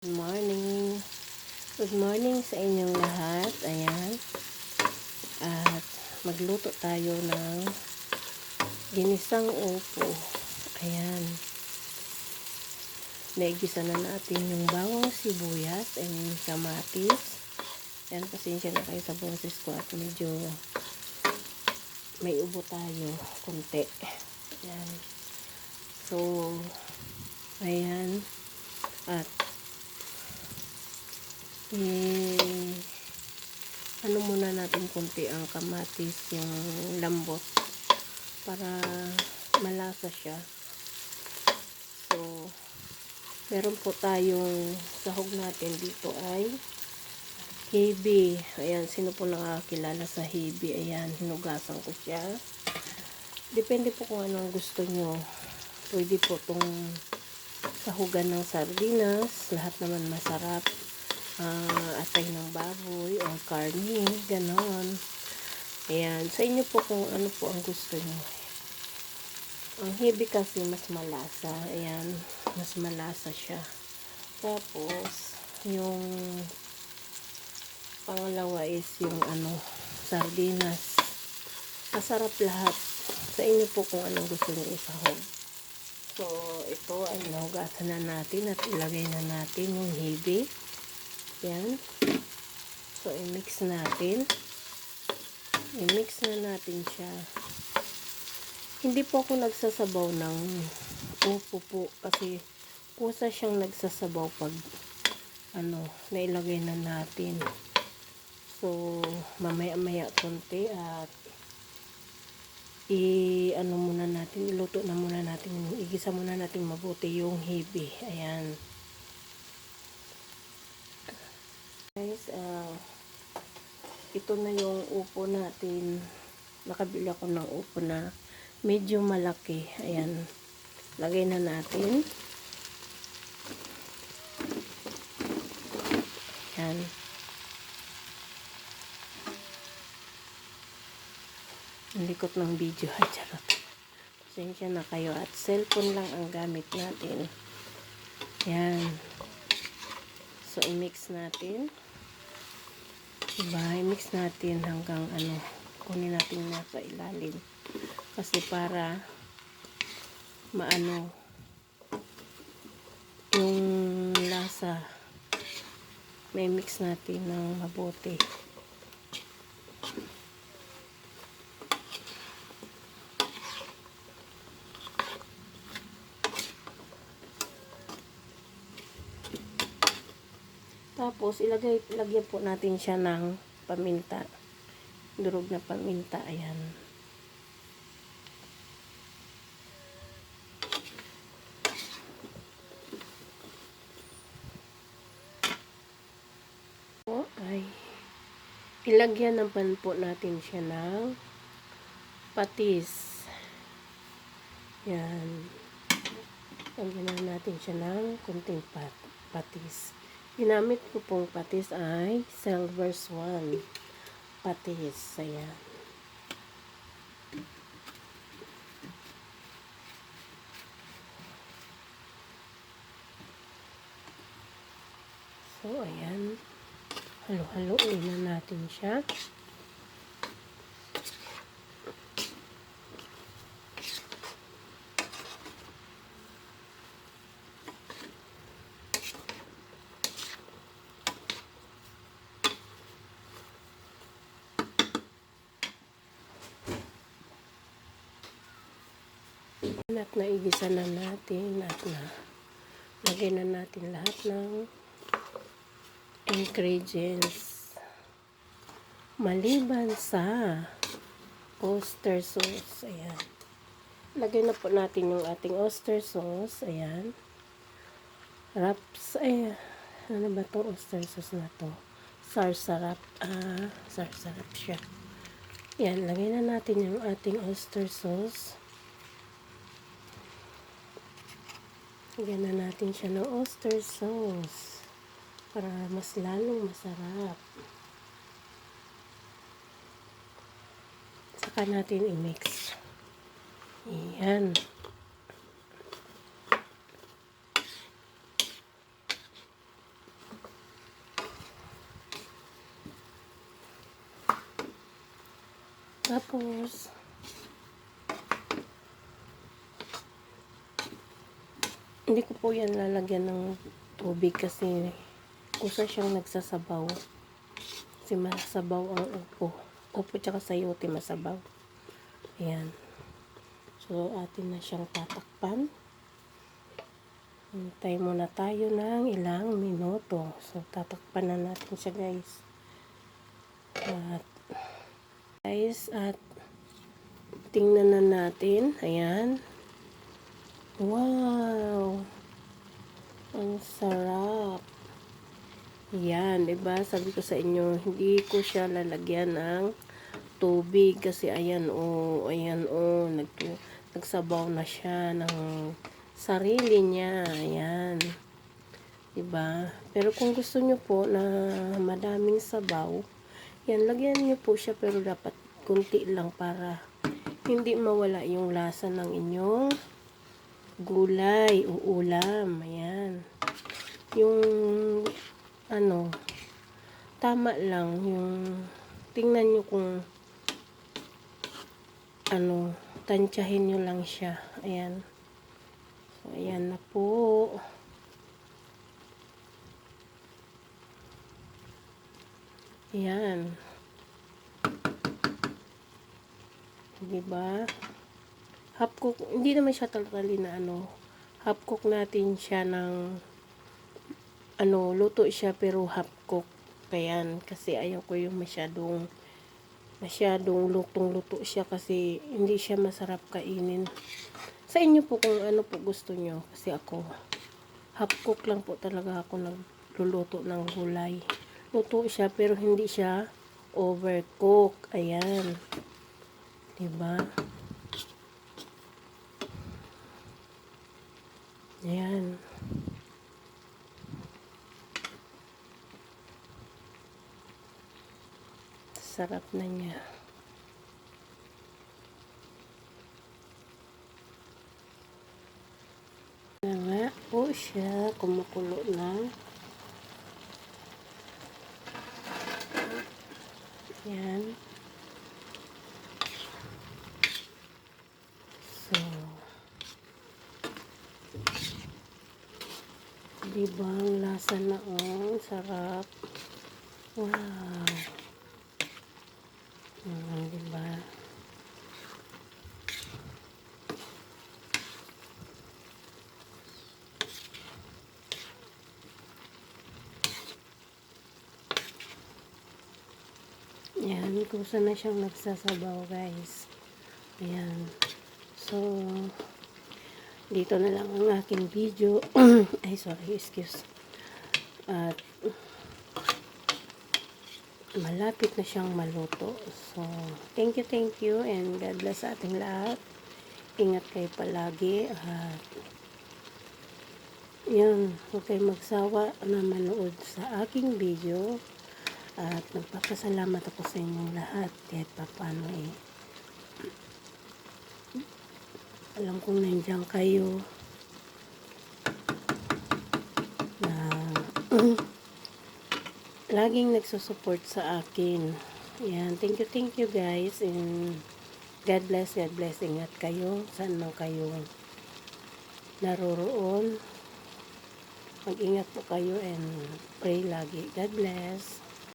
Good morning. Good morning sa inyong lahat. Ayan. At magluto tayo ng ginisang upo. Ayan. Naigisa na natin yung bawang sibuyas and kamatis. Ayan, pasensya na kayo sa boses ko at medyo may ubo tayo. Kunti. Ayan. So, ayan. At ano muna natin kunti ang kamatis, yung lambot para malasa siya. So meron po tayong sahog natin dito ay hibi. Ayan, sino po nakakilala sa hibi? Ayan, hinugasan ko siya. Depende po kung anong gusto nyo. Pwede po tong sahugan ng sardinas, lahat naman masarap. Atay ng baboy o karne, ganon. Ayan, sa inyo po kung ano po ang gusto nyo. Ang hibi kasi mas malasa. Ayan, mas malasa siya. Tapos yung pangalawa is yung sardinas. Masarap lahat. Sa inyo po kung anong gusto nyo isahog. So ito ay nahugasan na natin at ilagay na natin yung hibi. Yan. So, i-mix natin. I-mix na natin siya. Hindi po ako nagsasabaw ng upo po. Kasi, kusa siyang nagsasabaw pag, nailagay na natin. So, mamaya-maya konti at muna natin, iluto na muna natin, igisa muna natin mabuti yung hibi. Ayan. Guys, ito na yung upo natin. Nakabili ako ng upo na medyo malaki. Ayan. Lagay na natin. Ayan. Ang likot ng video. Ay, charot. Pasensya na kayo. At cellphone lang ang gamit natin. Ayan. So, i-mix natin. Diba? I-mix natin hanggang kunin natin nasa ilalim. Kasi para yung lasa may mix natin ng mabuti. Tapos, lagyan po natin siya ng paminta. Durog na paminta. Ayan. O, ay, ilagyan naman po natin siya ng patis. Yan. Lagyan na natin siya ng kunting patis. Ginamit ko pong patis ay Silver Swan patis. Ayan. So, ayan. Halo-haloin na natin siya. At naigisa na natin at lagyan na natin lahat ng ingredients maliban sa oyster sauce. Ayan. Lagyan na po natin yung ating oyster sauce. Ayan. Wraps. Ayan. Ano ba itong oyster sauce na to? Sarsarap. Sarsarap siya. Ayan. Lagyan na natin yung ating oyster sauce. Lagyan na natin siya ng oyster sauce para mas lalong masarap. Saka natin i-mix. Ayan. Tapos, hindi ko po yan lalagyan ng tubig kasi kusa siyang nagsasabaw. Kasi masabaw ang upo. Upo tsaka sayote masabaw. Ayan. So, atin na siyang tatakpan. Hintay muna tayo ng ilang minuto. So, tatakpan na natin siya guys. At tingnan na natin. Ayan. Wow! Ang sarap. Yan, 'di ba? Sabi ko sa inyo, hindi ko siya lalagyan ng tubig kasi ayan nagsabaw na siya ng sarili niya. Ayan. 'Di ba? Pero kung gusto niyo po na madaming sabaw, yan lagyan niyo po siya pero dapat kunti lang para hindi mawala yung lasa ng inyong gulay o ulam. Ayan. Yung tama lang yung tingnan nyo kung tansyahin nyo lang siya. Ayan. So, ayan na po. Ayan. Diba? Half cook, hindi naman siya totally na half cook natin siya ng luto siya pero half cook. Ayan, kasi ayaw ko yung masyadong lutong-luto siya kasi hindi siya masarap kainin. Sa inyo po kung ano po gusto nyo. Kasi ako, half cook lang po talaga ako nagluluto ng gulay. Luto siya pero hindi siya overcook. Ayan. Diba? Ayan. Sarap na niya. Na nga po siya. Kumukulo na. Ayan. So, diba ang lasa na sarap. Wow. Diba? Ayan, kusa na siyang nagsasabaw guys. Ayan. So, dito na lang ang aking video. Ay, sorry, excuse. At, malapit na siyang maluto. So, thank you, and God bless sa ating lahat. Ingat kayo palagi. At, yun, huwag kayo magsawa na manood sa aking video. At, nagpapasalamat ako sa inyong lahat. Kahit paano alam kong nandiyan kayo na laging nagsusupport sa akin. Ayan, thank you guys, and God bless, ingat kayo saan man kayo naroroon. Mag-ingat po kayo and pray lagi. God bless.